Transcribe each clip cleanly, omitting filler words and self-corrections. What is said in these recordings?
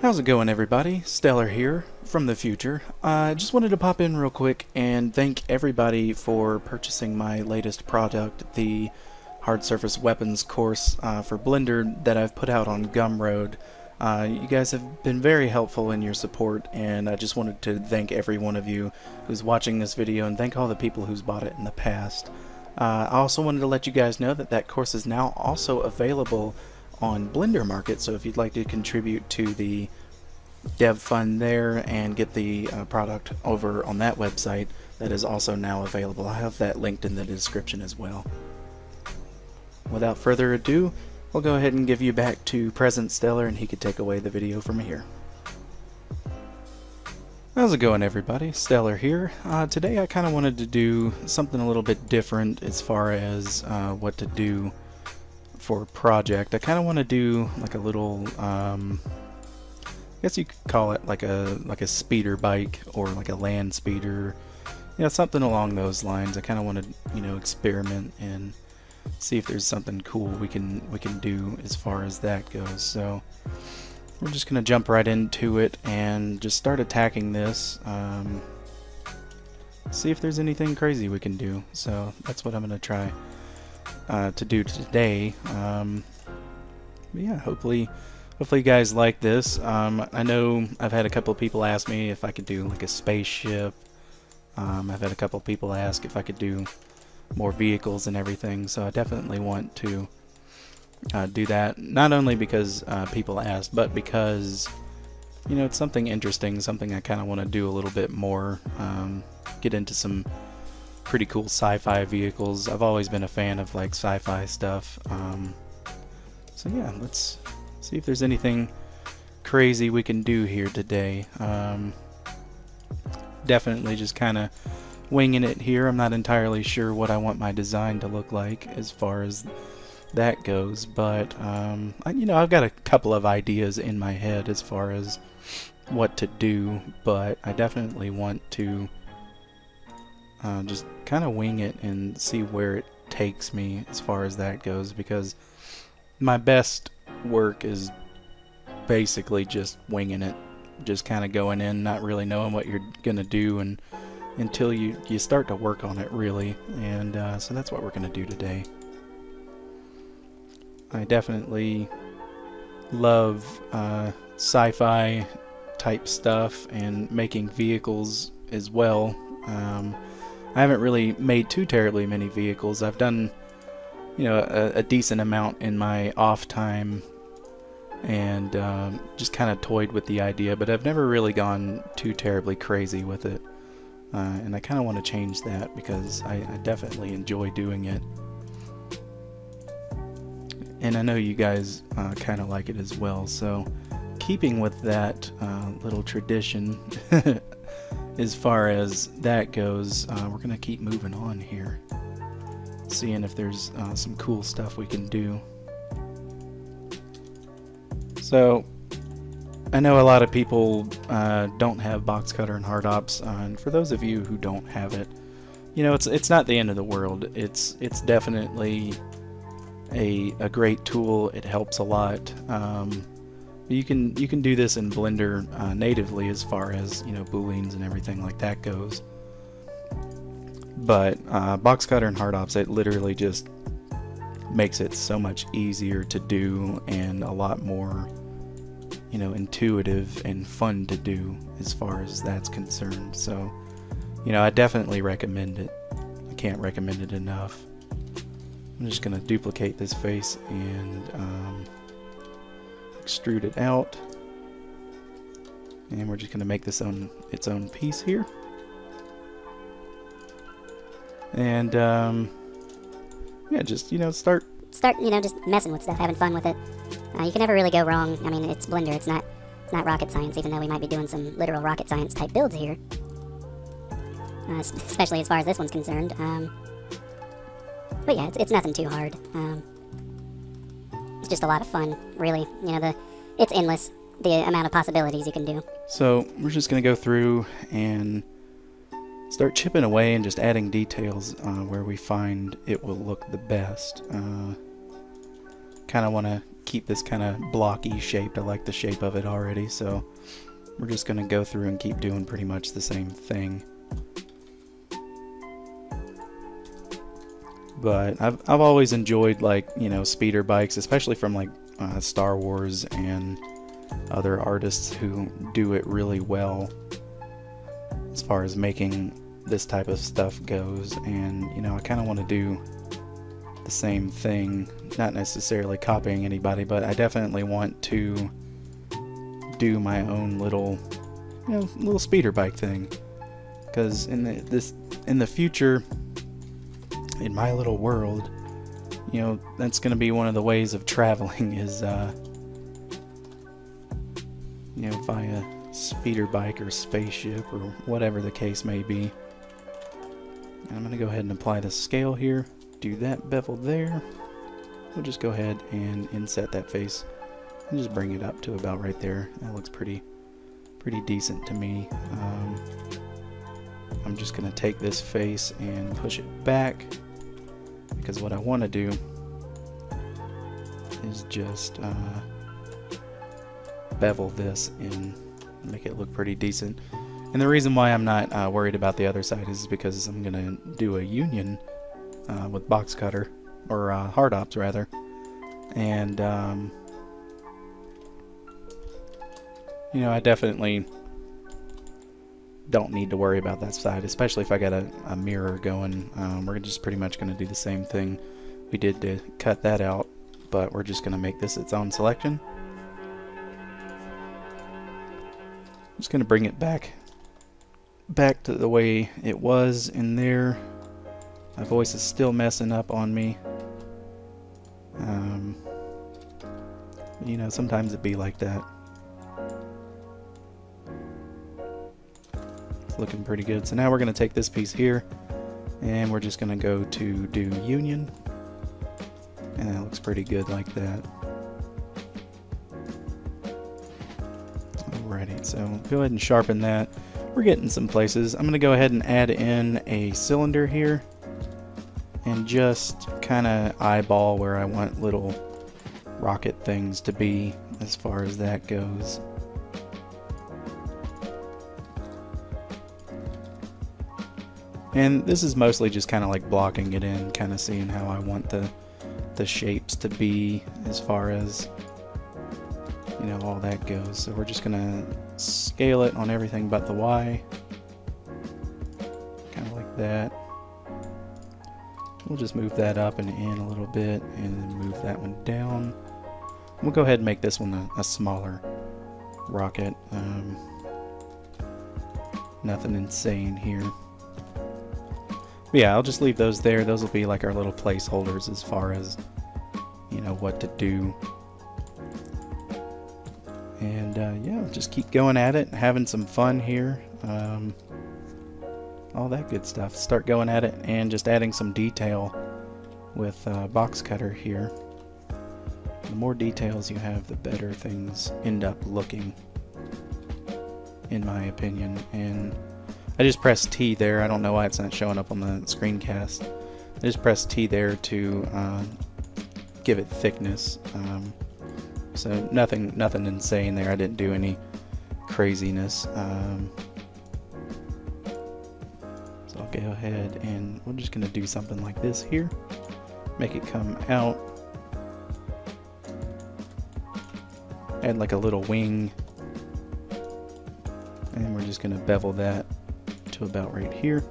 How's it going, everybody? Stellar here from the future. I just wanted to pop in real quick and thank everybody for purchasing my latest product, the Hard Surface Weapons course for Blender that I've put out on Gumroad. You guys have been very helpful in your support, and I just wanted to thank every one of you who's watching this video and thank all the people who's bought it in the past. I also wanted to let you guys know that that course is now also available on Blender Market, so if you'd like to contribute to the dev fund there and get the product over on that website, that is also now available. I have that linked in the description as well. Without further ado, we'll go ahead and give you back to Present Stellar, and he could take away the video from here. How's it going, everybody? Stellar here. Today I kind of wanted to do something a little bit different as far as what to do for a project. I kind of want to do like a little, I guess you could call it like a speeder bike or like a land speeder, something along those lines. I kind of want to, experiment and see if there's something cool we can do as far as that goes. So we're just gonna jump right into it and just start attacking this. See if there's anything crazy we can do. So that's what I'm gonna try to do today. But yeah, hopefully you guys like this. I know I've had a couple of people ask me if I could do like a spaceship. I've had a couple of people ask if I could do more vehicles and everything, so I definitely want to do that, not only because people asked, but because it's something interesting, something I kind of want to do a little bit more, get into some pretty cool sci-fi vehicles. I've always been a fan of like sci-fi stuff, so yeah, let's see if there's anything crazy we can do here today. Definitely just kind of winging it here. I'm not entirely sure what I want my design to look like as far as that goes, but I've got a couple of ideas in my head as far as what to do, but I definitely want to just kind of wing it and see where it takes me as far as that goes, because my best work is basically just winging it, just kind of going in, not really knowing what you're gonna do, and until you start to work on it really. And so that's what we're gonna do today. I definitely love sci-fi type stuff and making vehicles as well. I haven't really made too terribly many vehicles. I've done a decent amount in my off time and just kind of toyed with the idea, but I've never really gone too terribly crazy with it. And I kind of want to change that because I definitely enjoy doing it. And I know you guys kind of like it as well. So keeping with that little tradition as far as that goes, we're going to keep moving on here, seeing if there's some cool stuff we can do. So I know a lot of people don't have boxcutter and hardops, and for those of you who don't have it, it's not the end of the world. It's definitely a great tool. It helps a lot. You can do this in Blender natively as far as Booleans and everything like that goes. But boxcutter and hardops, it literally just makes it so much easier to do and a lot more intuitive and fun to do as far as that's concerned. So I definitely recommend it. I can't recommend it enough. I'm just gonna duplicate this face and extrude it out, and we're just gonna make this its own piece here. And yeah, just start just messing with stuff, having fun with it. You can never really go wrong. I mean, it's Blender. It's not rocket science, even though we might be doing some literal rocket science type builds here. Especially as far as this one's concerned. But yeah, it's nothing too hard. It's just a lot of fun, really. It's endless, the amount of possibilities you can do. So we're just gonna go through and start chipping away and just adding details where we find it will look the best. Kind of want to keep this kind of blocky shaped. I like the shape of it already, so we're just going to go through and keep doing pretty much the same thing. But I've always enjoyed, like, you know, speeder bikes, especially from like Star Wars and other artists who do it really well as far as making this type of stuff goes. And, you know, I kind of want to do the same thing, not necessarily copying anybody, but I definitely want to do my own little, you know, little speeder bike thing, because in the future, in my little world, you know, that's going to be one of the ways of traveling is you know, via speeder bike or spaceship or whatever the case may be. And I'm going to go ahead and apply the scale here, do that bevel there. We'll just go ahead and inset that face and just bring it up to about right there. That looks pretty decent to me. I'm just going to take this face and push it back, because what I want to do is just bevel this and make it look pretty decent. And the reason why I'm not worried about the other side is because I'm going to do a union with boxcutter, or hardops rather. And you know, I definitely don't need to worry about that side, especially if I got a mirror going. We're just pretty much going to do the same thing we did to cut that out, but we're just going to make this its own selection. I'm just going to bring it back to the way it was in there. My voice is still messing up on me. You know, sometimes it be like that. It's looking pretty good. So now we're going to take this piece here, and we're just going to go to do union, and that looks pretty good like that. Alrighty, so go ahead and sharpen that. We're getting some places. I'm going to go ahead and add in a cylinder here and just kind of eyeball where I want little rocket things to be as far as that goes. And this is mostly just kind of like blocking it in, kind of seeing how I want the shapes to be as far as, you know, all that goes. So we're just gonna scale it on everything but the Y, kind of like that. We'll just move that up and in a little bit, and then move that one down. We'll go ahead and make this one a smaller rocket. Nothing insane here. But yeah, I'll just leave those there. Those will be like our little placeholders as far as, you know, what to do. And yeah, just keep going at it, having some fun here. All that good stuff. Start going at it and just adding some detail with boxcutter here. The more details you have, the better things end up looking, in my opinion. And I just pressed T there. I don't know why it's not showing up on the screencast. I just pressed T there to give it thickness. So nothing insane there. I didn't do any craziness. So I'll go ahead and we're just going to do something like this here. Make it come out. Add like a little wing. And we're just going to bevel that to about right here.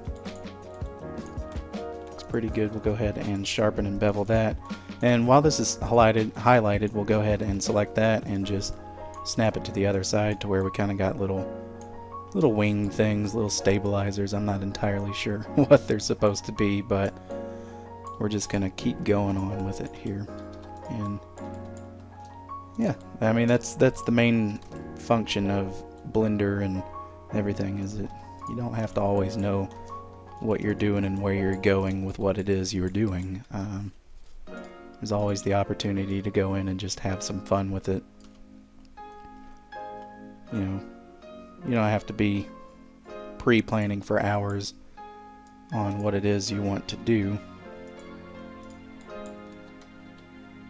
Looks pretty good. We'll go ahead and sharpen and bevel that. And while this is highlighted, we'll go ahead and select that and just snap it to the other side to where we kind of got little wing things, little stabilizers. I'm not entirely sure what they're supposed to be, but we're just gonna keep going on with it here. And yeah, I mean that's the main function of Blender and everything, is that you don't have to always know what you're doing and where you're going with what it is you're doing. There's always the opportunity to go in and just have some fun with it. You know, you don't have to be pre-planning for hours on what it is you want to do.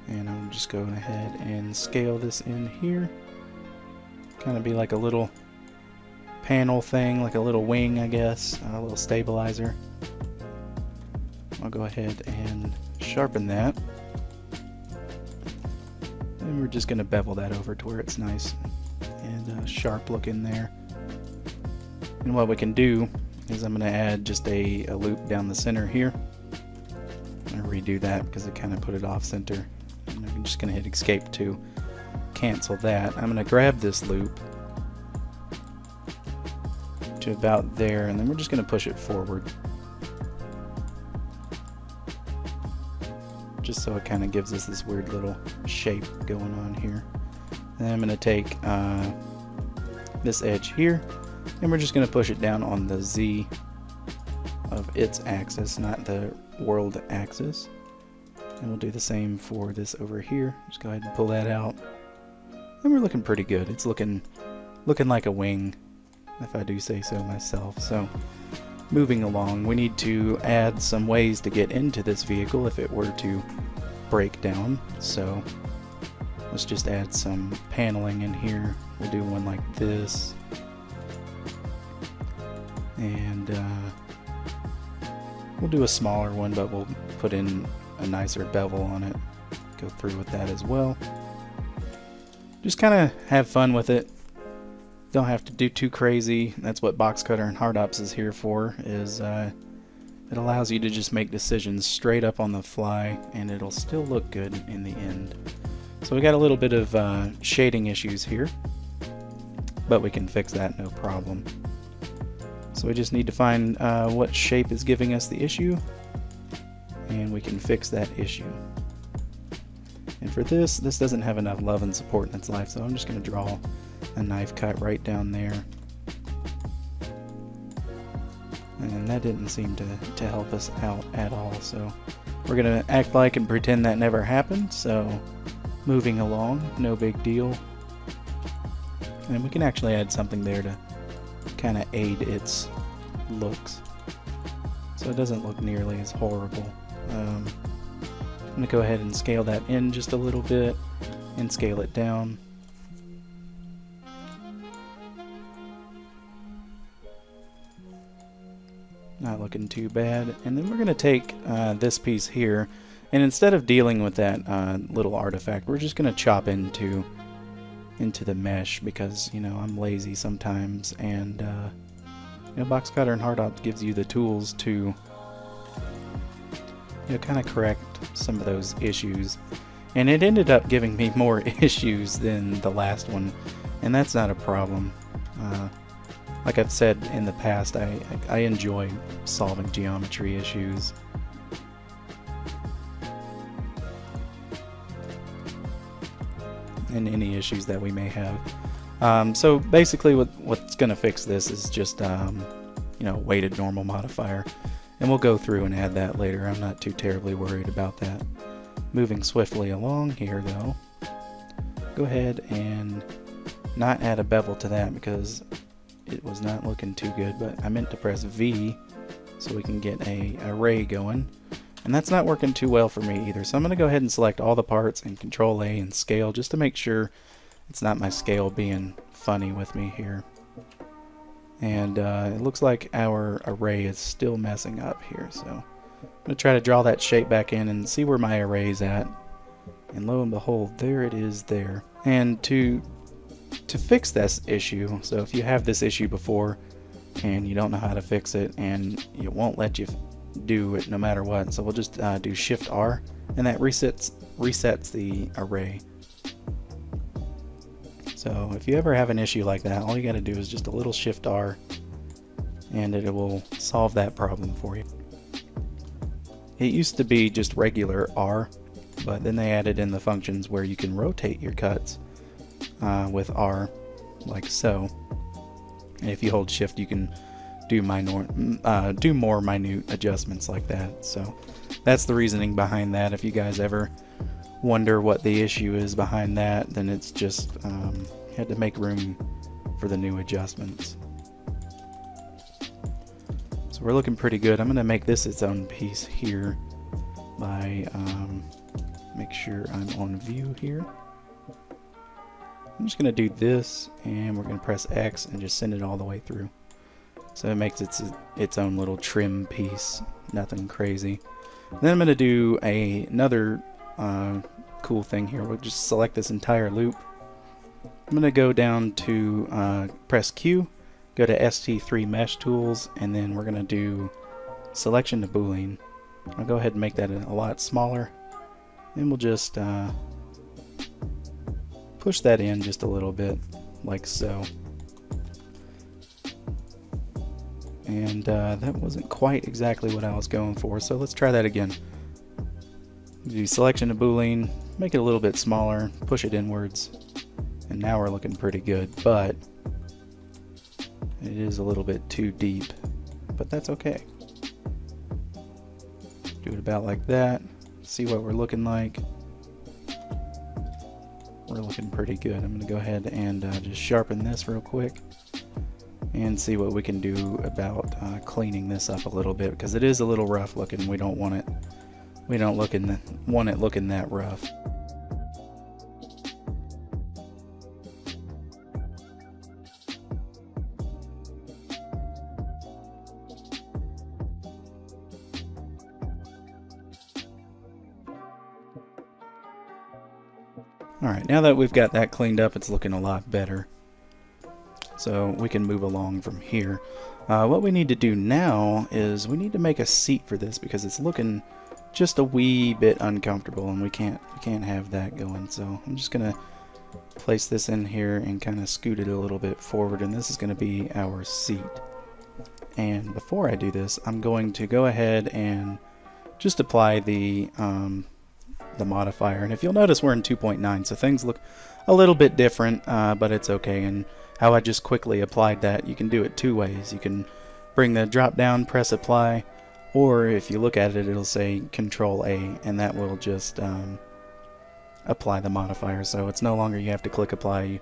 And I'm just go ahead and scale this in here. Kind of be like a little panel thing, like a little wing, I guess, a little stabilizer. I'll go ahead and sharpen that. And we're just going to bevel that over to where it's nice and sharp looking there. And what we can do is I'm going to add just a loop down the center here. I'm going to redo that because it kind of put it off center. And I'm just going to hit escape to cancel that. I'm going to grab this loop to about there, and then we're just going to push it forward. Just so it kind of gives us this weird little shape going on here. And I'm going to take this edge here, and we're just going to push it down on the Z of its axis, not the world axis. And we'll do the same for this over here. Just go ahead and pull that out. And we're looking pretty good. It's looking like a wing, if I do say so myself. So moving along, we need to add some ways to get into this vehicle if it were to break down. So let's just add some paneling in here. We'll do one like this, and we'll do a smaller one, but we'll put in a nicer bevel on it. Go through with that as well. Just kind of have fun with it. Don't have to do too crazy. That's what boxcutter and hardops is here for, is it allows you to just make decisions straight up on the fly, and it'll still look good in the end. So we got a little bit of shading issues here, but we can fix that no problem. So we just need to find what shape is giving us the issue, and we can fix that issue. And for this doesn't have enough love and support in its life, so I'm just going to draw a knife cut right down there. And that didn't seem to help us out at all, so we're going to act like and pretend that never happened. So moving along, no big deal. And we can actually add something there to kind of aid its looks, so it doesn't look nearly as horrible. I'm going to go ahead and scale that in just a little bit and scale it down. Not looking too bad. And then we're going to take this piece here, and instead of dealing with that little artifact, we're just going to chop into the mesh, because I'm lazy sometimes, and boxcutter and hardops gives you the tools to kind of correct some of those issues. And it ended up giving me more issues than the last one, and that's not a problem. Like I've said in the past, I enjoy solving geometry issues. And any issues that we may have. So basically what's going to fix this is just weighted normal modifier. And we'll go through and add that later. I'm not too terribly worried about that. Moving swiftly along here though, go ahead and not add a bevel to that because it was not looking too good, but I meant to press V so we can get a array going. And that's not working too well for me either. So I'm going to go ahead and select all the parts and Control A and scale, just to make sure it's not my scale being funny with me here. And it looks like our array is still messing up here. So I'm going to try to draw that shape back in and see where my array is at. And lo and behold, there it is there. And to fix this issue, so if you have this issue before and you don't know how to fix it and it won't let you do it no matter what, so we'll just do Shift R, and that resets the array. So if you ever have an issue like that, all you got to do is just a little Shift R and it will solve that problem for you. It used to be just regular R, but then they added in the functions where you can rotate your cuts with R, like so. And if you hold Shift, you can do more minute adjustments like that. So that's the reasoning behind that. If you guys ever wonder what the issue is behind that, then it's just you had to make room for the new adjustments. So we're looking pretty good. I'm going to make this its own piece here by make sure I'm on view here. I'm just going to do this, and we're going to press X and just send it all the way through. So it makes its own little trim piece, nothing crazy. And then I'm going to do another cool thing here. We'll just select this entire loop. I'm going to go down to press Q, go to ST3 Mesh Tools, and then we're going to do Selection to Boolean. I'll go ahead and make that a lot smaller, and we'll just push that in just a little bit, like so. And that wasn't quite exactly what I was going for, so let's try that again. Do Selection to Boolean, make it a little bit smaller, push it inwards, and now we're looking pretty good, but it is a little bit too deep, but that's okay. Do it about like that, see what we're looking like. We're looking pretty good. I'm going to go ahead and just sharpen this real quick and see what we can do about cleaning this up a little bit, because it is a little rough looking. We don't want it looking that rough. Alright, now that we've got that cleaned up, it's looking a lot better. So we can move along from here. What we need to do now is we need to make a seat for this, because it's looking just a wee bit uncomfortable, and we can't have that going. So I'm just gonna place this in here and kind of scoot it a little bit forward, and this is going to be our seat. And before I do this, I'm going to go ahead and just apply the modifier. And if you'll notice, we're in 2.9, so things look a little bit different, but it's okay. And how I just quickly applied that, you can do it two ways. You can bring the drop down, press apply, or if you look at it, it'll say Control A, and that will just apply the modifier. So it's no longer you have to click apply,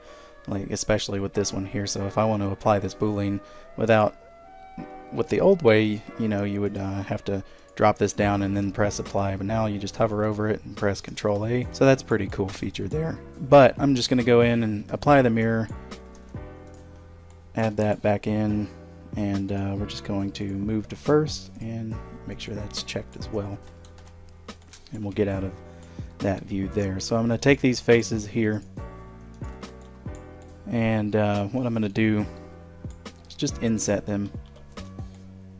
like especially with this one here. So if I want to apply this Boolean with the old way, you know, you would have to drop this down and then press apply, but now you just hover over it and press Control A. So that's a pretty cool feature there. But I'm just going to go in and apply the mirror, add that back in, and we're just going to move to first and make sure that's checked as well, and we'll get out of that view there. So I'm going to take these faces here, and what I'm going to do is just inset them,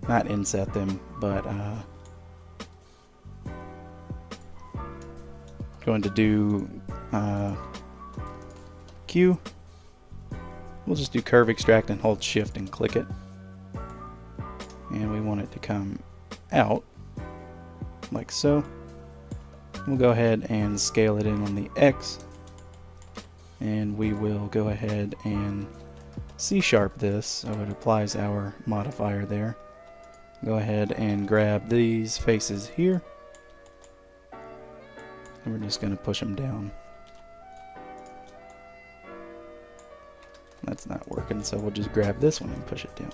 not inset them, but going to do Q. We'll just do curve extract and hold shift and click it, and we want it to come out like so. We'll go ahead and scale it in on the X, and we will go ahead and C-sharp this so it applies our modifier there. Go ahead and grab these faces here, and we're just going to push them down. That's not working, so we'll just grab this one and push it down.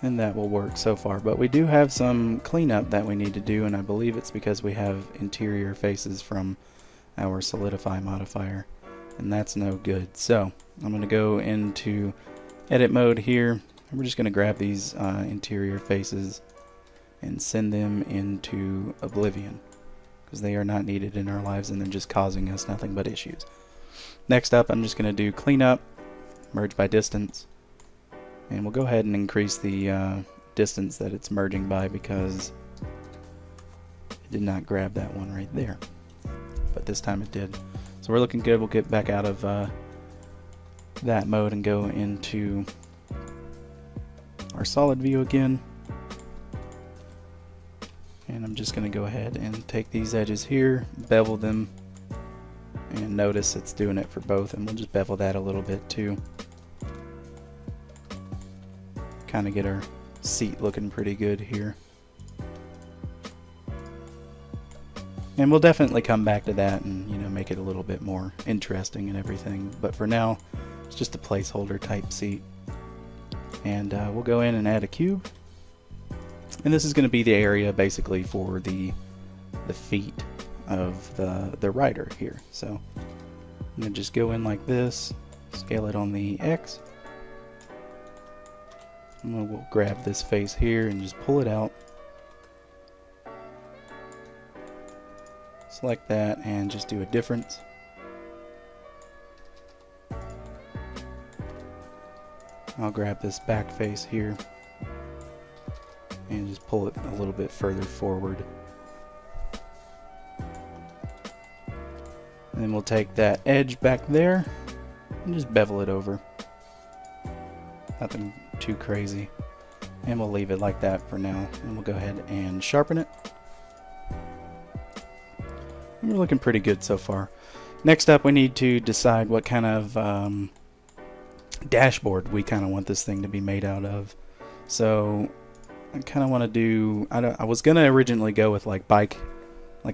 And that will work so far, but we do have some cleanup that we need to do, and I believe it's because we have interior faces from our solidify modifier, and that's no good. So I'm going to go into edit mode here, and we're just going to grab these interior faces and send them into oblivion, because they are not needed in our lives and they're just causing us nothing but issues. Next up, I'm just going to do cleanup, merge by distance, and we'll go ahead and increase the distance that it's merging by, because it did not grab that one right there, but this time it did. So we're looking good. We'll get back out of that mode and go into our solid view again. And I'm just going to go ahead and take these edges here, bevel them, and notice it's doing it for both, and we'll just bevel that a little bit too. Kind of get our seat looking pretty good here. And we'll definitely come back to that and, you know, make it a little bit more interesting and everything. But for now, it's just a placeholder type seat. And we'll go in and add a cube. And this is going to be the area basically for the feet of the rider here. So I'm going to just go in like this, scale it on the X. And we'll grab this face here and just pull it out. Select that and just do a difference. I'll grab this back face here and just pull it a little bit further forward. And then we'll take that edge back there and just bevel it over. Nothing too crazy. And we'll leave it like that for now. And we'll go ahead and sharpen it. And we're looking pretty good so far. Next up, we need to decide what kind of dashboard we kind of want this thing to be made out of. So I kind of want to do, I was going to originally go with like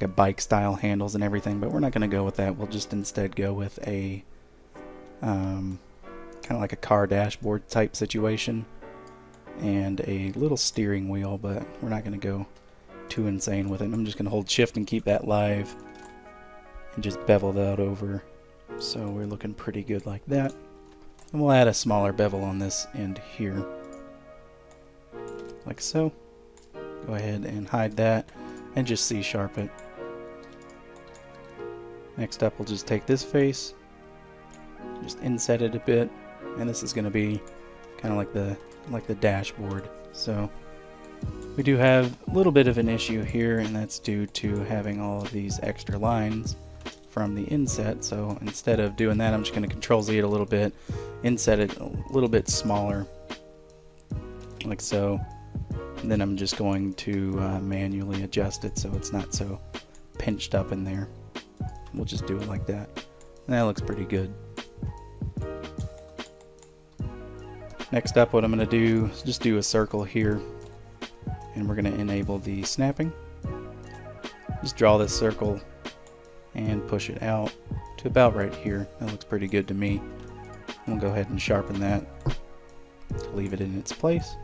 a bike style handles and everything, but we're not going to go with that. We'll just instead go with a kind of like a car dashboard type situation and a little steering wheel, but we're not going to go too insane with it. I'm just going to hold shift and keep that live and just bevel that over. So we're looking pretty good like that. And we'll add a smaller bevel on this end here, like so. Go ahead and hide that and just C-sharp it. Next up, we'll just take this face, just inset it a bit, and this is going to be kind of like the dashboard. So we do have a little bit of an issue here, and that's due to having all of these extra lines from the inset. So instead of doing that, I'm just going to Control Z it a little bit, inset it a little bit smaller, like so. And then I'm just going to manually adjust it so it's not so pinched up in there. We'll just do it like that. And that looks pretty good. Next up, what I'm going to do is just do a circle here, and we're going to enable the snapping. Just draw this circle and push it out to about right here. That looks pretty good to me. We'll go ahead and sharpen that to leave it in its place.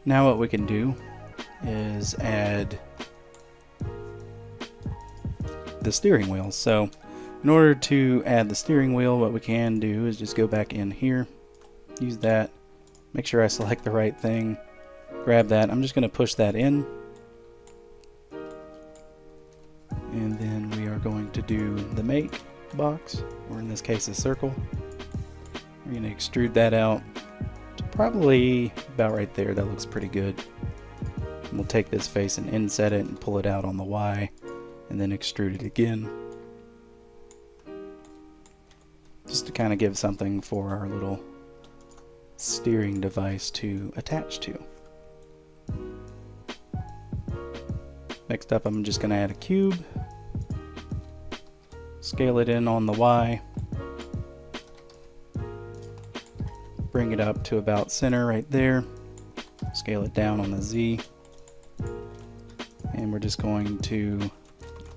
Now what we can do is add the steering wheel. So in order to add the steering wheel, what we can do is just go back in here, use that, make sure I select the right thing, grab that. I'm just going to push that in, and then we are going to do the make box, or in this case a circle. We're going to extrude that out to probably about right there. That looks pretty good. And we'll take this face and inset it and pull it out on the Y, and then extrude it again, just to kind of give something for our little steering device to attach to. Next up, I'm just going to add a cube, scale it in on the Y, bring it up to about center right there, scale it down on the Z, and we're just going to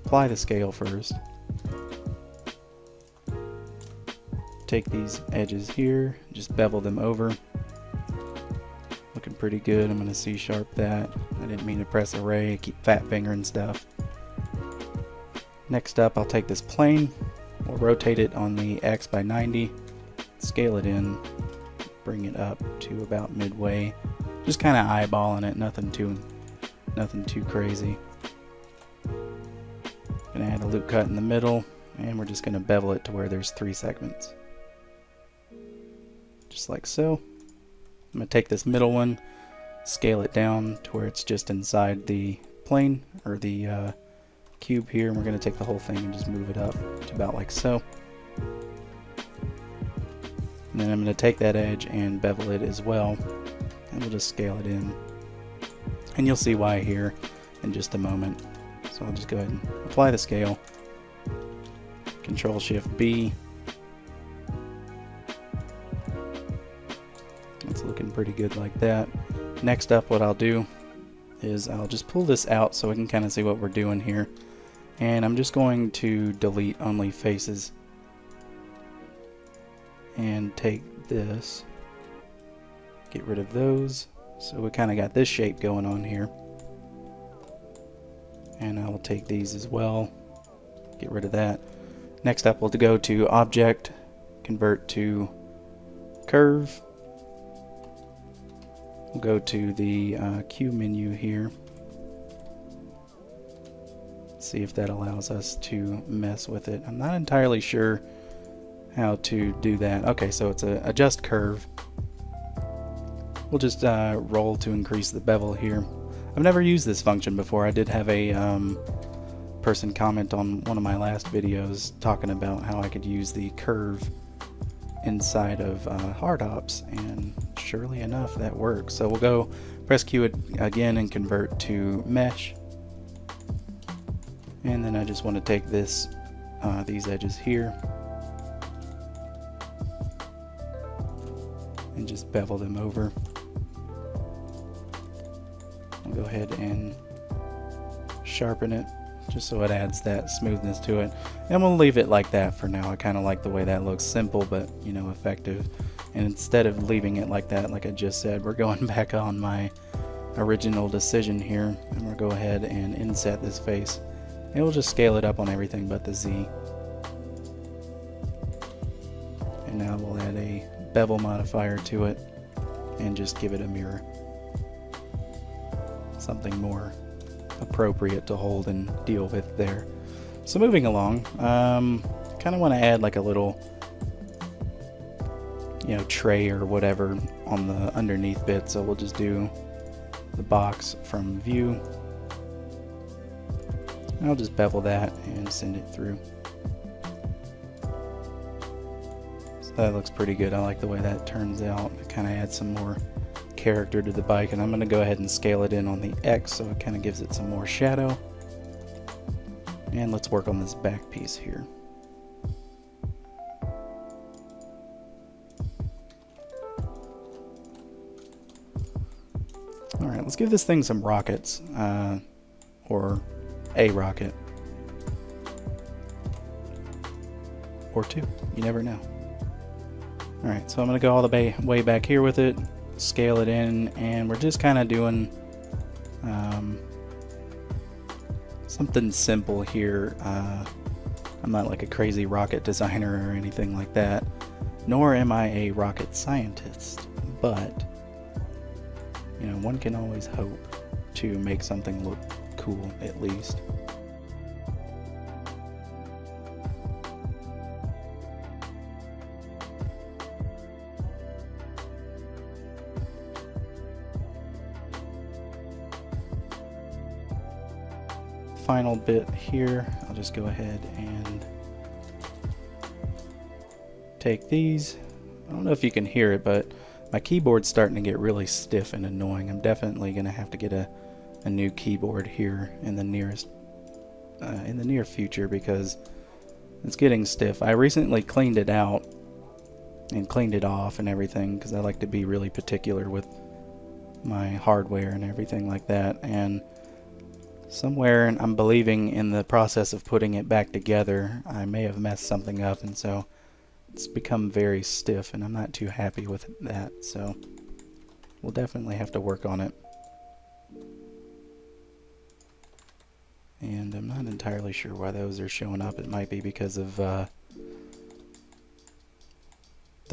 apply the scale first. Take these edges here, just bevel them over. Looking pretty good. I'm going to C-sharp that. I didn't mean to press array, keep fat fingering stuff. Next up, I'll take this plane, we'll rotate it on the X by 90, scale it in, bring it up to about midway. Just kind of eyeballing it, nothing too crazy. Gonna add a loop cut in the middle, and we're just gonna bevel it to where there's 3 segments. Just like so. I'm gonna take this middle one, scale it down to where it's just inside the plane, or the cube here, and we're gonna take the whole thing and just move it up to about like so. And then I'm gonna take that edge and bevel it as well, and we'll just scale it in. And you'll see why here in just a moment. So I'll just go ahead and apply the scale, Control Shift B. It's looking pretty good like that. Next up, what I'll do is I'll just pull this out so we can kind of see what we're doing here. And I'm just going to delete only faces and take this Get rid of those. So we kind of got this shape going on here. And I will take these as well. Get rid of that. Next up, we'll go to Object, convert to Curve. We'll go to the Q menu here. See if that allows us to mess with it. I'm not entirely sure how to do that. Okay, so it's a Adjust Curve. We'll just roll to increase the bevel here. I've never used this function before. I did have a person comment on one of my last videos talking about how I could use the curve inside of hardops, and surely enough that works. So we'll go press Q again and convert to mesh, and then I just want to take this these edges here and just bevel them over. I'll go ahead and sharpen it just so it adds that smoothness to it, and we'll leave it like that for now. I kind of like the way that looks, simple but you know, effective. And instead of leaving it like that, like I just said, we're going back on my original decision here, and we'll go ahead and inset this face, and we'll just scale it up on everything but the Z. And now we'll add a bevel modifier to it and just give it a mirror, something more appropriate to hold and deal with there. So moving along, kind of want to add like a little, you know, tray or whatever on the underneath bit. So we'll just do the box from view. And I'll just bevel that and send it through. So that looks pretty good. I like the way that turns out. It kind of adds some more character to the bike, and I'm going to go ahead and scale it in on the X so it kind of gives it some more shadow. And let's work on this back piece here. Alright, let's give this thing some rockets, or a rocket. Or two, you never know. Alright, so I'm going to go all the way back here with it, scale it in, and we're just kind of doing something simple here. I'm not like a crazy rocket designer or anything like that, nor am I a rocket scientist, but you know, one can always hope to make something look cool at least. Final bit here, I'll just go ahead and take these. I don't know if you can hear it, but my keyboard's starting to get really stiff and annoying. I'm definitely going to have to get a new keyboard here in the near future because it's getting stiff. I recently cleaned it out and cleaned it off and everything because I like to be really particular with my hardware and everything like that. And somewhere, I'm believing in the process of putting it back together, I may have messed something up, and so it's become very stiff, and I'm not too happy with that, so we'll definitely have to work on it. And I'm not entirely sure why those are showing up. It might be because of the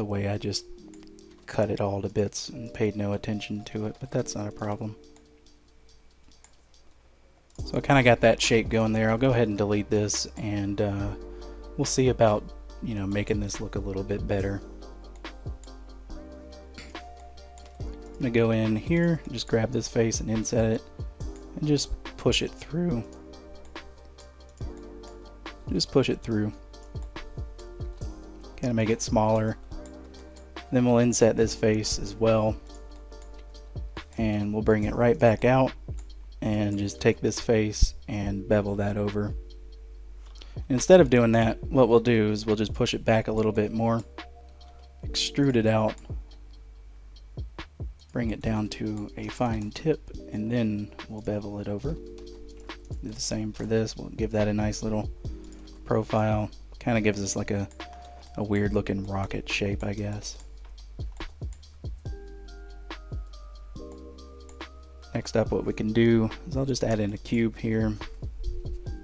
way I just cut it all to bits and paid no attention to it, but that's not a problem. So I kind of got that shape going there. I'll go ahead and delete this, and we'll see about, you know, making this look a little bit better. I'm going to go in here, just grab this face and inset it, and just push it through. Just push it through. Kind of make it smaller. Then we'll inset this face as well, and we'll bring it right back out. And just take this face and bevel that over. Instead of doing that, what we'll do is we'll just push it back a little bit more, extrude it out, bring it down to a fine tip, and then we'll bevel it over. Do the same for this. We'll give that a nice little profile. Kind of gives us like a weird looking rocket shape, I guess. Next up, what we can do is I'll just add in a cube here,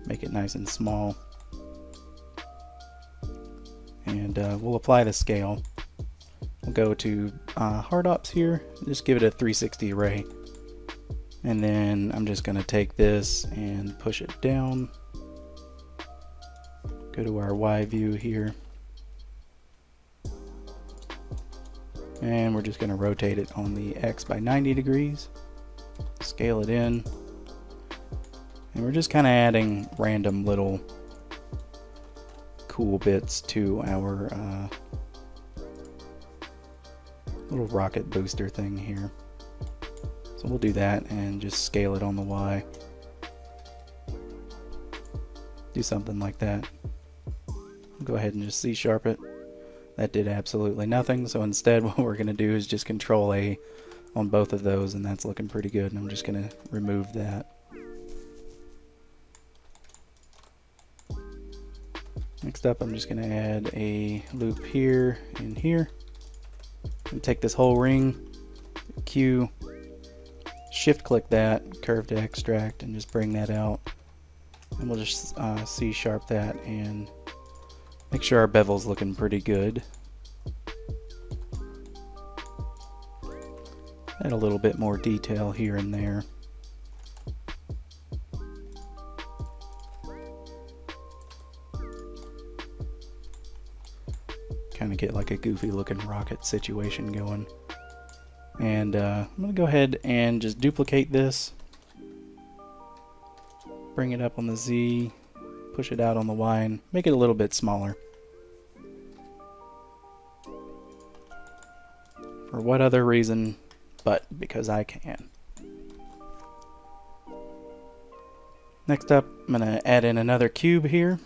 make it nice and small, and we'll apply the scale. We'll go to hardops here, just give it a 360 array, and then I'm just going to take this and push it down. Go to our Y view here, and we're just going to rotate it on the X by 90 degrees, scale it in, and we're just kind of adding random little cool bits to our little rocket booster thing here. So we'll do that and just scale it on the Y. Do something like that. Go ahead and just C-sharp it. That did absolutely nothing, so instead what we're going to do is just Control A on both of those, and that's looking pretty good, and I'm just going to remove that. Next up, I'm just going to add a loop here and here. And take this whole ring, Q, shift click that, curve to extract, and just bring that out. And we'll just C-sharp that and make sure our bevel's looking pretty good. Add a little bit more detail here and there. Kind of get like a goofy looking rocket situation going. And I'm going to go ahead and just duplicate this. Bring it up on the Z, push it out on the Y, and make it a little bit smaller. For what other reason but because I can. Next up, I'm going to add in another cube here.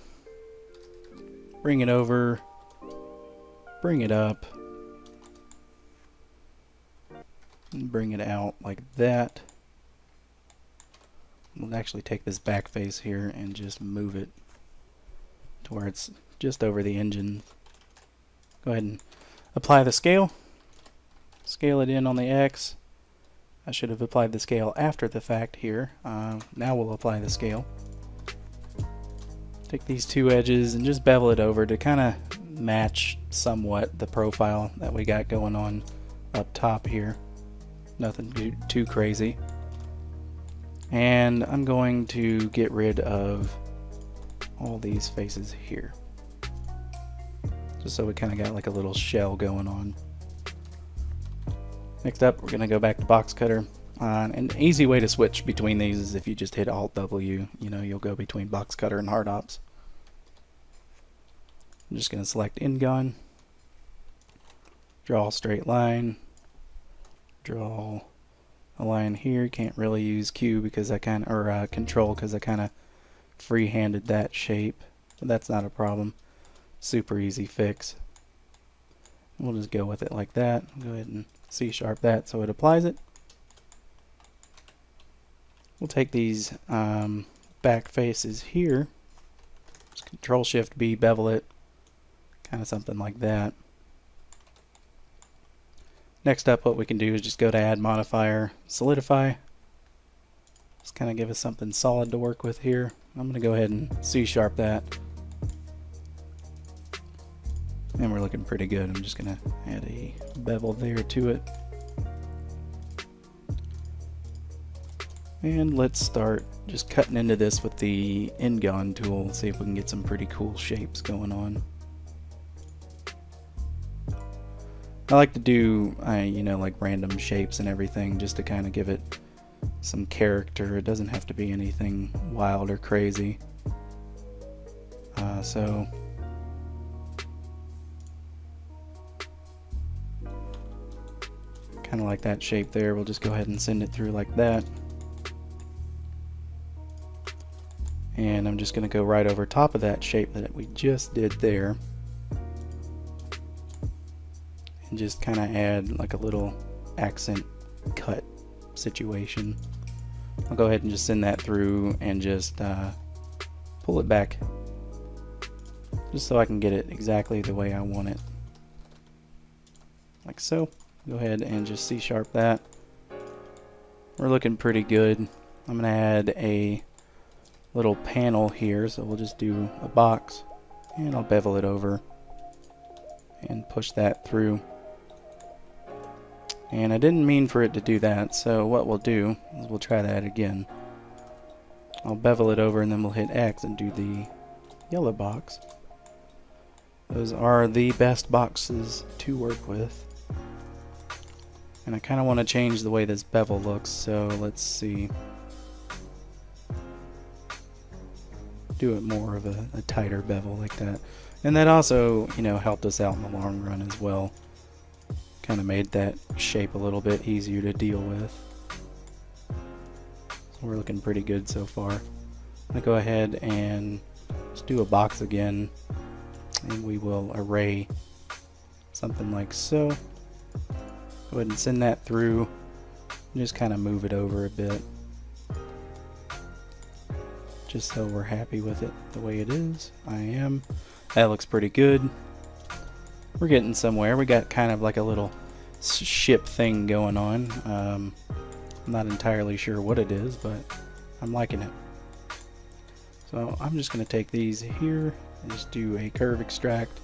Bring it over. Bring it up. And bring it out like that. We'll actually take this back face here and just move it to where it's just over the engine. Go ahead and apply the scale. Scale it in on the X. I should have applied the scale after the fact here. Now we'll apply the scale. Take these two edges and just bevel it over to kind of match somewhat the profile that we got going on up top here. Nothing too crazy. And I'm going to get rid of all these faces here, just so we kind of got like a little shell going on. Next up, we're going to go back to boxcutter. An easy way to switch between these is if you just hit Alt W, you'll go between boxcutter and hardops. I'm just going to select N-gun, draw a straight line, draw a line here. Can't really use Q because I Control because I kind of free-handed that shape, but that's not a problem. Super easy fix. We'll just go with it like that. Go ahead and C-sharp that so it applies it. We'll take these back faces here. Just Control Shift B, bevel it. Kind of something like that. Next up, what we can do is just go to Add Modifier, Solidify. Just kind of give us something solid to work with here. I'm going to go ahead and C-sharp that. And we're looking pretty good. I'm just going to add a bevel there to it. And let's start just cutting into this with the N-gun tool. See if we can get some pretty cool shapes going on. I like to do, like random shapes and everything just to kind of give it some character. It doesn't have to be anything wild or crazy. So kind of like that shape there. We'll just go ahead and send it through like that. And I'm just going to go right over top of that shape that we just did there. And just kind of add like a little accent cut situation. I'll go ahead and just send that through and just pull it back just so I can get it exactly the way I want it. Like so. Go ahead and just C-sharp that. we're looking pretty good. I'm going to add a little panel here, so we'll just do a box, and I'll bevel it over and push that through. And I didn't mean for it to do that, so what we'll do is we'll try that again. I'll bevel it over and then we'll hit X and do the yellow box. Those are the best boxes to work with. And I kind of want to change the way this bevel looks, so let's see. Do it more of a tighter bevel like that. And that also, you know, helped us out in the long run as well. Kind of made that shape a little bit easier to deal with. So we're looking pretty good so far. I'm going to go ahead and just do a box again, and we will array something like so. Go ahead and send that through and just kind of move it over a bit, just so we're happy with it the way it is. I am. That looks pretty good. We're getting somewhere. We got kind of like a little ship thing going on. I'm not entirely sure what it is, but I'm liking it. So I'm just going to take these here and just do a curve extract,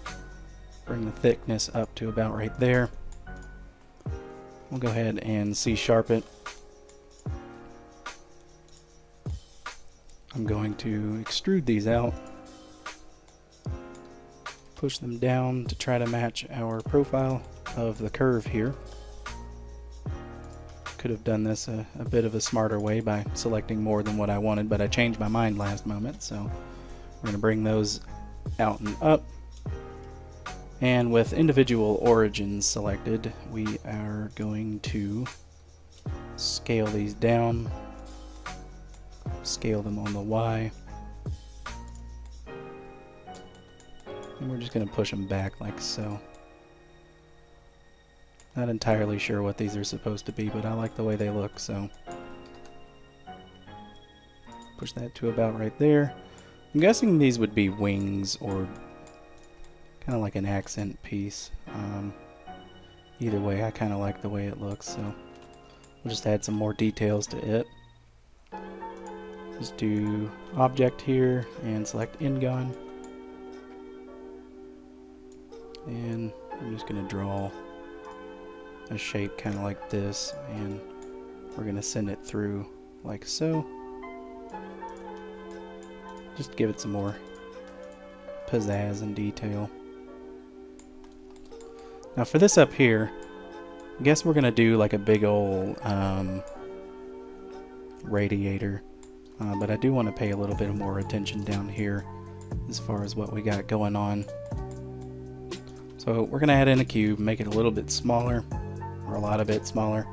bring the thickness up to about right there. We'll go ahead and C-sharp it. I'm going to extrude these out, push them down to try to match our profile of the curve here. Could have done this a bit of a smarter way by selecting more than what I wanted, but I changed my mind last moment, so we're going to bring those out and up. And with individual origins selected, we are going to scale these down, scale them on the Y, and we're just going to push them back like so. Not entirely sure what these are supposed to be, but I like the way they look, so push that to about right there. I'm guessing these would be wings or kind of like an accent piece. Either way, I kind of like the way it looks, so we'll just add some more details to it. Just do object here and select Ingon, and I'm just going to draw a shape kind of like this, and we're going to send it through like so. Just to give it some more pizzazz and detail. Now for this up here, I guess we're going to do like a big old radiator, but I do want to pay a little bit more attention down here as far as what we got going on. So we're going to add in a cube, make it a little bit smaller, or a lot of it smaller.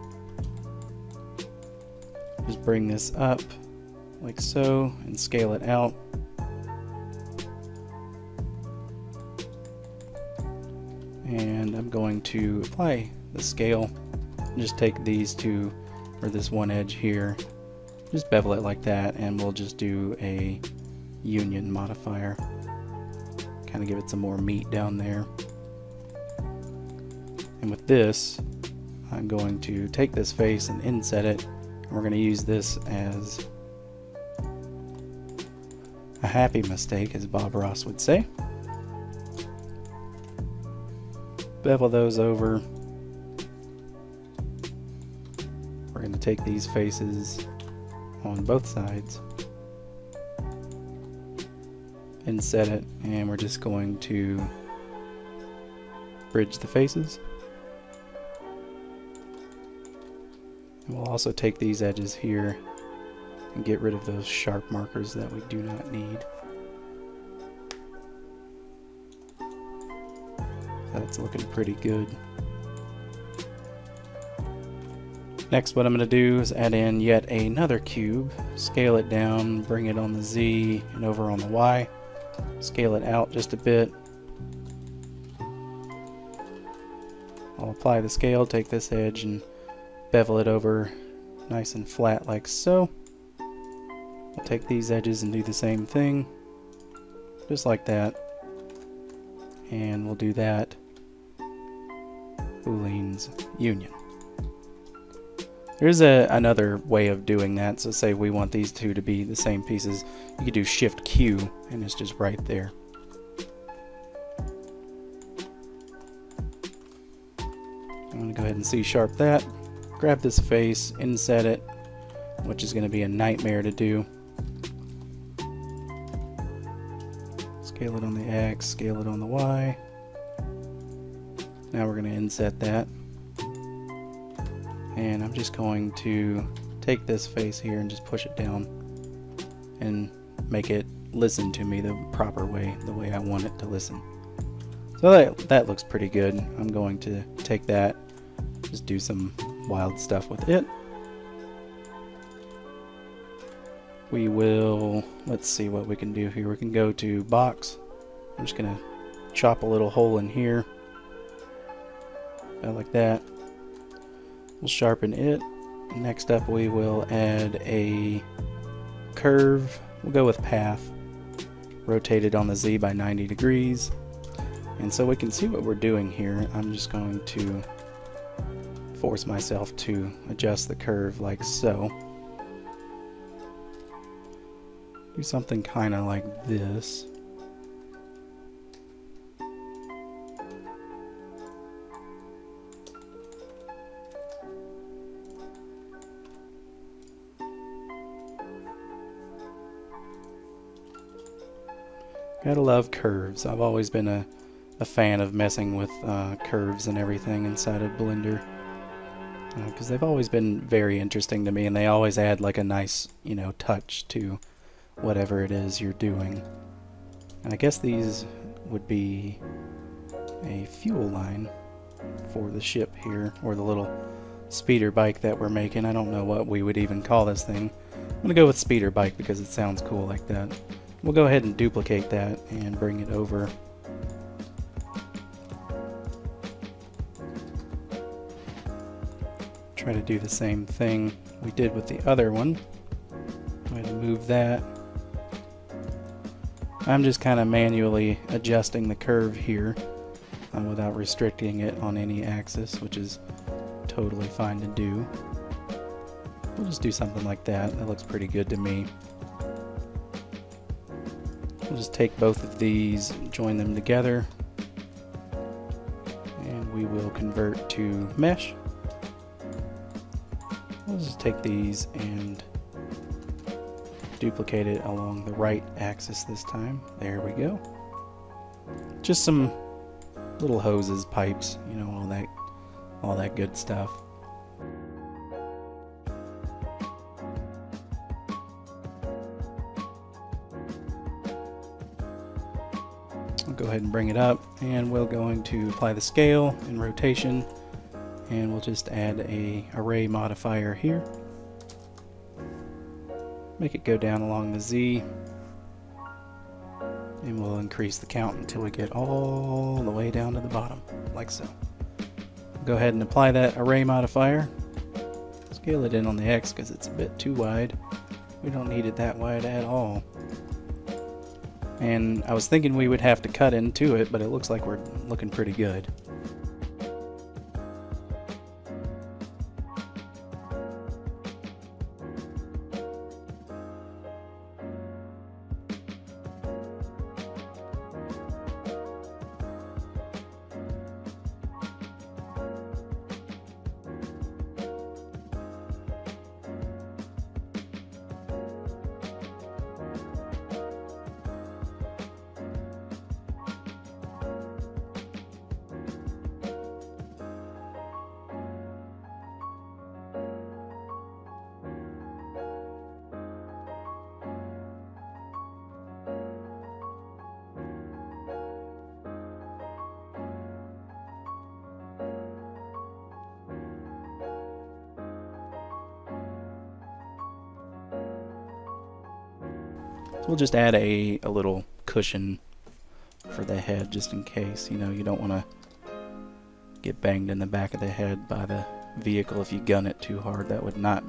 Just bring this up like so and scale it out. And I'm going to apply the scale. Just take these two, or this one edge here, just bevel it like that, and we'll just do a union modifier. Kind of give it some more meat down there. And with this, I'm going to take this face and inset it, and we're going to use this as a happy mistake, as Bob Ross would say. Bevel those over. We're going to take these faces on both sides, inset it, and we're just going to bridge the faces. And we'll also take these edges here and get rid of those sharp markers that we do not need. That's looking pretty good. Next, what I'm going to do is add in yet another cube, scale it down, bring it on the Z and over on the Y, scale it out just a bit. I'll apply the scale, take this edge and bevel it over nice and flat like so. I'll take these edges and do the same thing, just like that. And we'll do that Boolean's union. There's another way of doing that. So say we want these two to be the same pieces. You could do Shift Q and it's just right there. I'm going to go ahead and C-sharp that. Grab this face, inset it, which is going to be a nightmare to do. Scale it on the X, scale it on the Y. Now we're going to inset that. And I'm just going to take this face here and just push it down and make it listen to me the proper way, the way I want it to listen. So that looks pretty good. I'm going to take that, just do some wild stuff with it. We will, let's see what we can do here. We can go to box. I'm just going to chop a little hole in here. About like that. We'll sharpen it. Next up we will add a curve. We'll go with path. Rotate it on the Z by 90 degrees. And so we can see what we're doing here. I'm just going to force myself to adjust the curve like so. Do something kind of like this. Gotta love curves. I've always been a fan of messing with curves and everything inside of Blender, because they've always been very interesting to me, and they always add like a nice, you know, touch to whatever it is you're doing. And I guess these would be a fuel line for the ship here, or the little speeder bike that we're making. I don't know what we would even call this thing. I'm gonna go with speeder bike because it sounds cool like that. We'll go ahead and duplicate that and bring it over. Try to do the same thing we did with the other one. Go ahead and move that. I'm just kind of manually adjusting the curve here without restricting it on any axis, which is totally fine to do. We'll just do something like that. That looks pretty good to me. We'll just take both of these, join them together, and we will convert to mesh. We'll just take these and duplicate it along the right axis this time. There we go. Just some little hoses, pipes, you know, all that good stuff. I'll go ahead and bring it up, and we're going to apply the scale and rotation, and we'll just add a array modifier here. Make it go down along the Z, and we'll increase the count until we get all the way down to the bottom, like so. Go ahead and apply that array modifier. Scale it in on the X because it's a bit too wide. We don't need it that wide at all. And I was thinking we would have to cut into it, but it looks like we're looking pretty good. So we'll just add a little cushion for the head just in case, you know, you don't want to get banged in the back of the head by the vehicle if you gun it too hard. That would not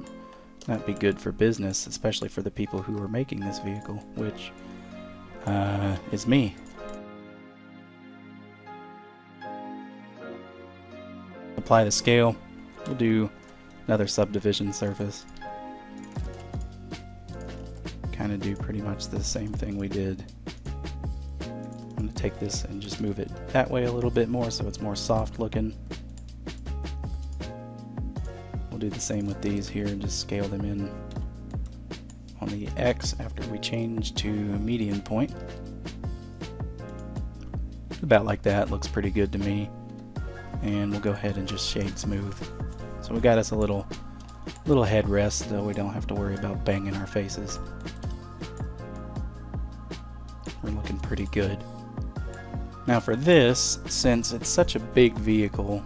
be good for business, especially for the people who are making this vehicle, which is me. Apply the scale. We'll do another subdivision surface. Kind of do pretty much the same thing we did. I'm going to take this and just move it that way a little bit more so it's more soft looking. We'll do the same with these here and just scale them in on the X after we change to median point. About like that, looks pretty good to me. And we'll go ahead and just shade smooth. So we got us a little headrest, so we don't have to worry about banging our faces. We're looking pretty good. Now for this, since it's such a big vehicle,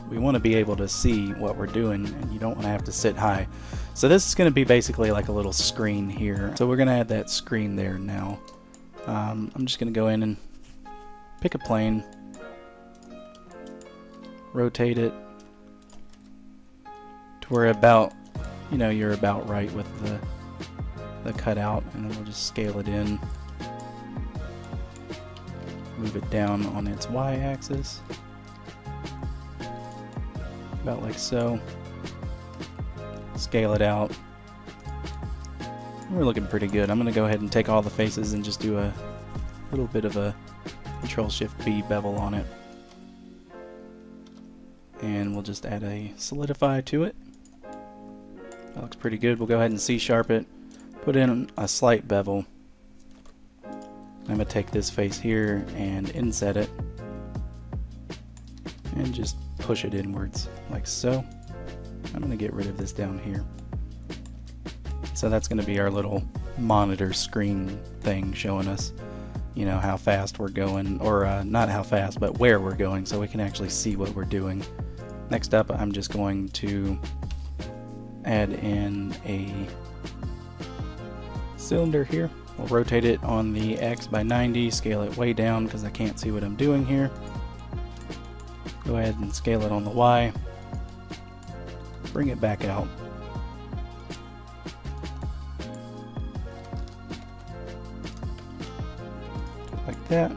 we want to be able to see what we're doing, and you don't want to have to sit high. So this is going to be basically like a little screen here. So we're going to add that screen there now. I'm just going to go in and pick a plane, rotate it to where about, you know, you're about right with the cutout, and then we'll just scale it in, move it down on its y-axis, about like so, scale it out. We're looking pretty good. I'm going to go ahead and take all the faces and just do a little bit of a Control-Shift-B bevel on it. And we'll just add a solidify to it. That looks pretty good. We'll go ahead and C-sharp it, put in a slight bevel. I'm going to take this face here and inset it, and just push it inwards like so. I'm going to get rid of this down here. So that's going to be our little monitor screen thing showing us, you know, how fast we're going, or not how fast, but where we're going, so we can actually see what we're doing. Next up, I'm just going to add in a cylinder here. We'll rotate it on the X by 90, scale it way down because I can't see what I'm doing here. Go ahead and scale it on the Y. Bring it back out. Like that.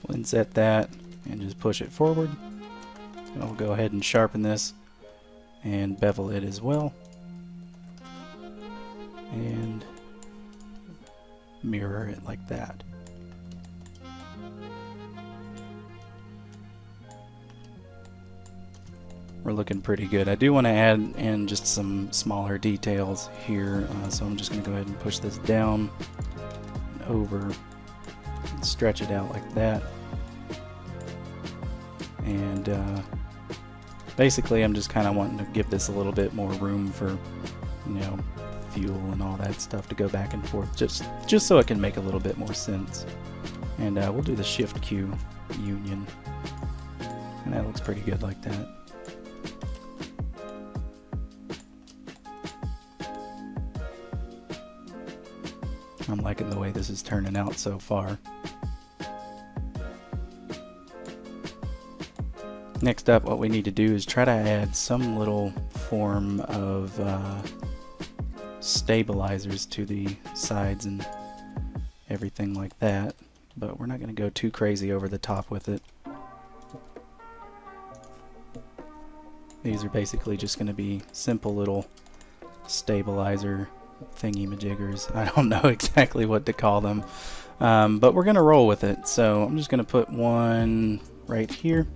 We'll inset that and just push it forward. And I'll go ahead and sharpen this and bevel it as well. And mirror it like that. We're looking pretty good. I do want to add in just some smaller details here, so I'm just going to go ahead and push this down and over and stretch it out like that. And basically I'm just kind of wanting to give this a little bit more room for, you know, fuel and all that stuff to go back and forth, just so it can make a little bit more sense. And we'll do the Shift Q union, and that looks pretty good like that. I'm liking the way this is turning out so far. Next up, what we need to do is try to add some little form of stabilizers to the sides and everything like that, but we're not going to go too crazy over the top with it. These are basically just going to be simple little stabilizer thingy-majiggers. I don't know exactly what to call them, but we're going to roll with it. So I'm just going to put one right here.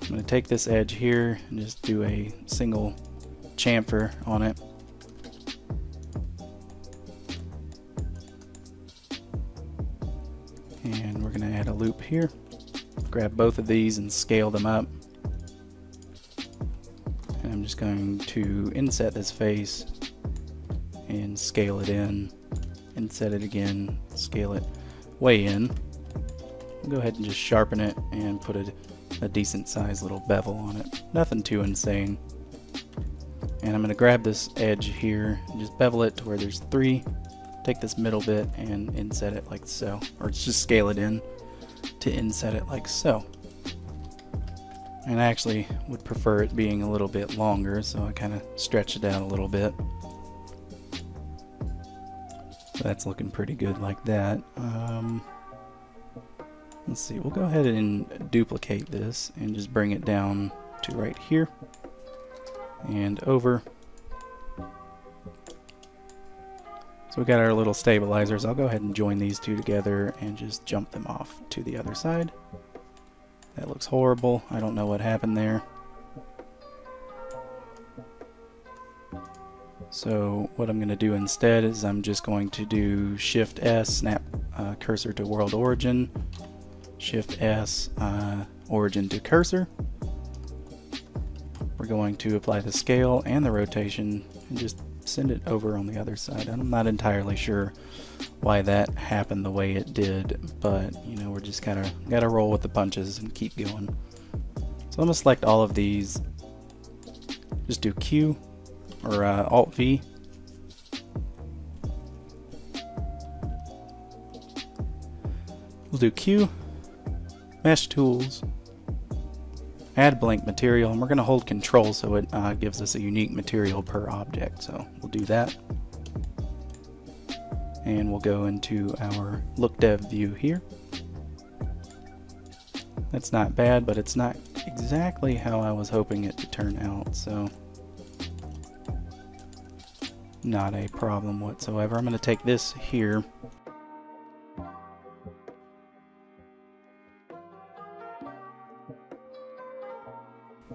I'm going to take this edge here and just do a single chamfer on it. And we're going to add a loop here. Grab both of these and scale them up. And I'm just going to inset this face and scale it in, inset it again, scale it way in. Go ahead and just sharpen it and put a decent sized little bevel on it. Nothing too insane. And I'm going to grab this edge here and just bevel it to where there's 3. Take this middle bit and inset it like so, or just scale it in to inset it like so. And I actually would prefer it being a little bit longer, so I kind of stretch it out a little bit. So that's looking pretty good like that. Let's see, we'll go ahead and duplicate this and just bring it down to right here and over. So we got our little stabilizers. I'll go ahead and join these two together and just jump them off to the other side. That looks horrible. I don't know what happened there. So what I'm going to do instead is I'm just going to do Shift S, snap cursor to world origin, Shift S, origin to cursor. We're going to apply the scale and the rotation and just send it over on the other side. I'm not entirely sure why that happened the way it did, but you know, we're just gotta roll with the punches and keep going. So I'm gonna select all of these, just do Q or Alt V. We'll do Q, Mesh Tools, add blank material, and we're going to hold Control so it gives us a unique material per object. So we'll do that. And we'll go into our Look Dev view here. That's not bad, but it's not exactly how I was hoping it to turn out, so not a problem whatsoever. I'm going to take this here.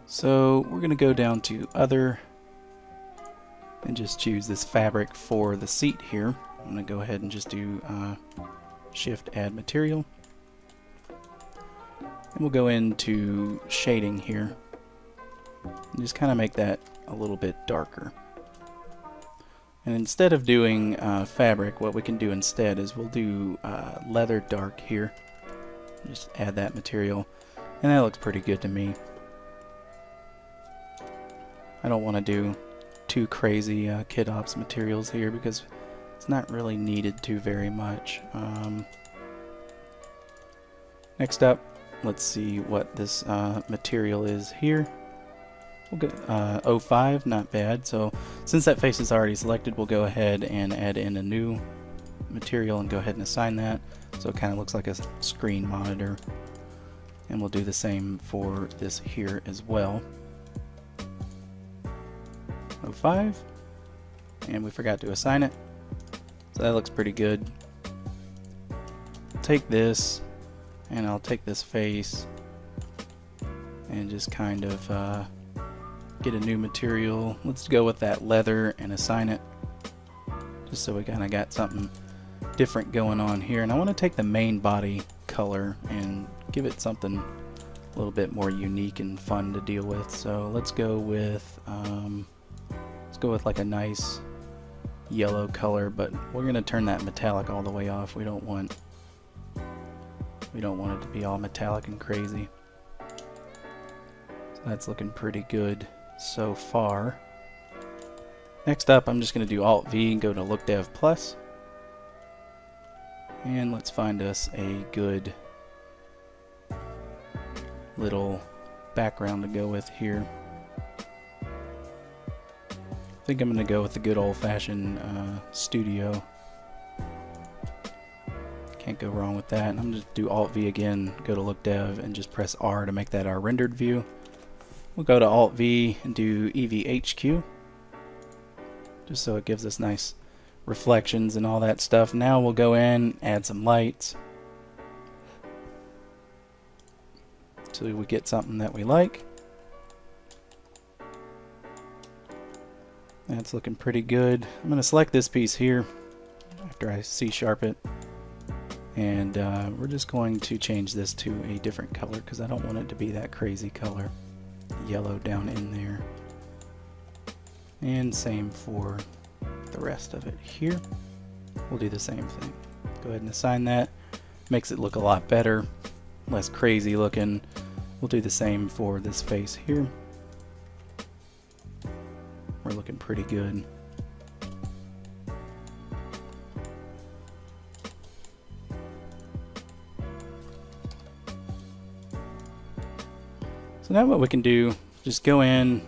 So we're going to go down to Other and just choose this fabric for the seat here. I'm going to go ahead and just do Shift Add Material. And we'll go into Shading here and just kind of make that a little bit darker. And instead of doing fabric, what we can do instead is we'll do Leather Dark here. Just add that material, and that looks pretty good to me. I don't want to do too crazy kit ops materials here because it's not really needed to very much. Next up, let's see what this material is here. We'll go 05, not bad. So since that face is already selected, we'll go ahead and add in a new material and go ahead and assign that so it kind of looks like a screen monitor. And we'll do the same for this here as well. 05, and we forgot to assign it, so that looks pretty good. Take this and I'll take this face and just kind of get a new material. Let's go with that leather and assign it, just so we kind of got something different going on here. And I want to take the main body color and give it something a little bit more unique and fun to deal with. So let's go with like a nice yellow color, but we're going to turn that metallic all the way off. We don't want it to be all metallic and crazy. So that's looking pretty good so far. Next up, I'm just going to do Alt V and go to Look Dev Plus, and let's find us a good little background to go with here. I think I'm going to go with the good old-fashioned studio. Can't go wrong with that. And I'm going to do Alt V again, go to Look Dev, and just press R to make that our rendered view. We'll go to Alt V and do EVHQ, just so it gives us nice reflections and all that stuff. Now we'll go in, add some lights, so we get something that we like. That's looking pretty good. I'm going to select this piece here after I C-sharp it, and we're just going to change this to a different color because I don't want it to be that crazy color yellow down in there. And same for the rest of it here. We'll do the same thing. Go ahead and assign that. Makes it look a lot better, less crazy looking. We'll do the same for this face here. We're looking pretty good. So now what we can do, just go in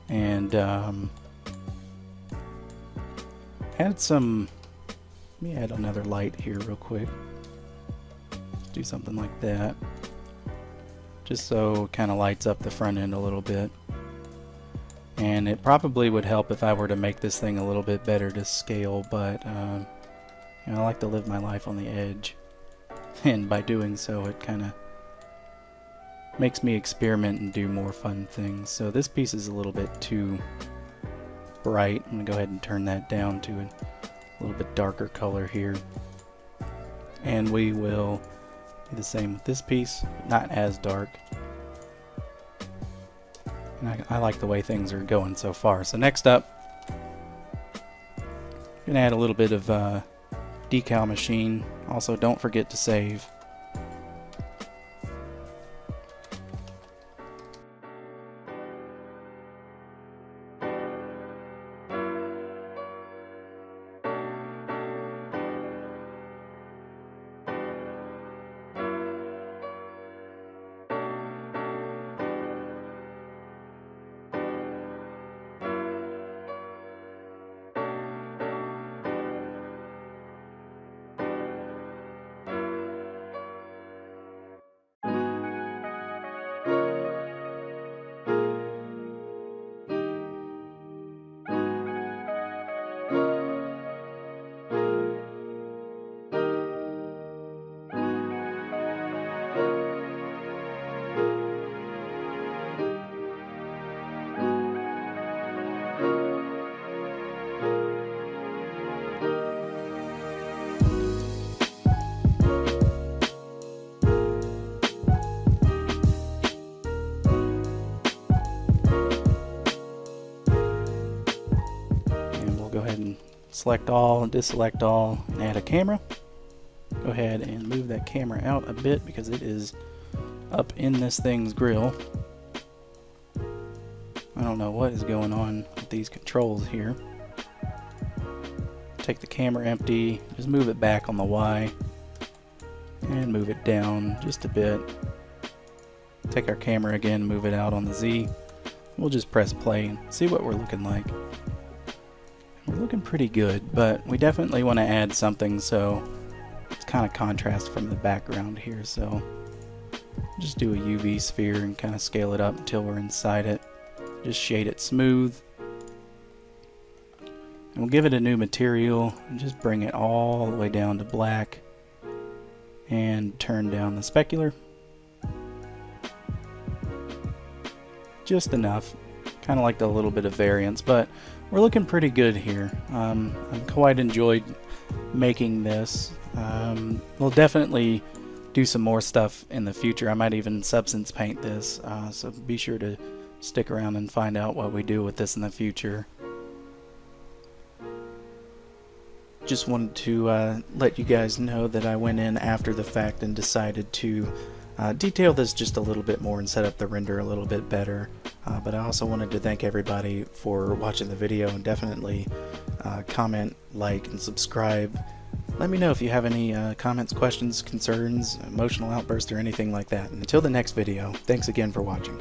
and add some, let me add another light here real quick. do something like that, just so it kind of lights up the front end a little bit. And it probably would help if I were to make this thing a little bit better to scale, but you know, I like to live my life on the edge, and by doing so it kind of makes me experiment and do more fun things. So this piece is a little bit too bright. I'm going to go ahead and turn that down to a little bit darker color here. And we will do the same with this piece, not as dark. And I like the way things are going so far. So next up, I'm going to add a little bit of decal machine. Also, don't forget to save. Go ahead and select all and deselect all and add a camera. Go ahead and move that camera out a bit because it is up in this thing's grill. I don't know what is going on with these controls here. Take the camera empty, just move it back on the Y and move it down just a bit. Take our camera again, move it out on the Z. We'll just press play and see what we're looking like. We're looking pretty good, but we definitely want to add something so it's kind of contrast from the background here. So just do a UV sphere and kind of scale it up until we're inside it. Just shade it smooth. And we'll give it a new material and just bring it all the way down to black and turn down the specular. Just enough. Kind of like a little bit of variance, but we're looking pretty good here. I've quite enjoyed making this. We'll definitely do some more stuff in the future. I might even substance paint this, so be sure to stick around and find out what we do with this in the future. Just wanted to let you guys know that I went in after the fact and decided to detail this just a little bit more and set up the render a little bit better. But I also wanted to thank everybody for watching the video, and definitely comment, like, and subscribe. Let me know if you have any comments, questions, concerns, emotional outbursts, or anything like that. And until the next video, thanks again for watching.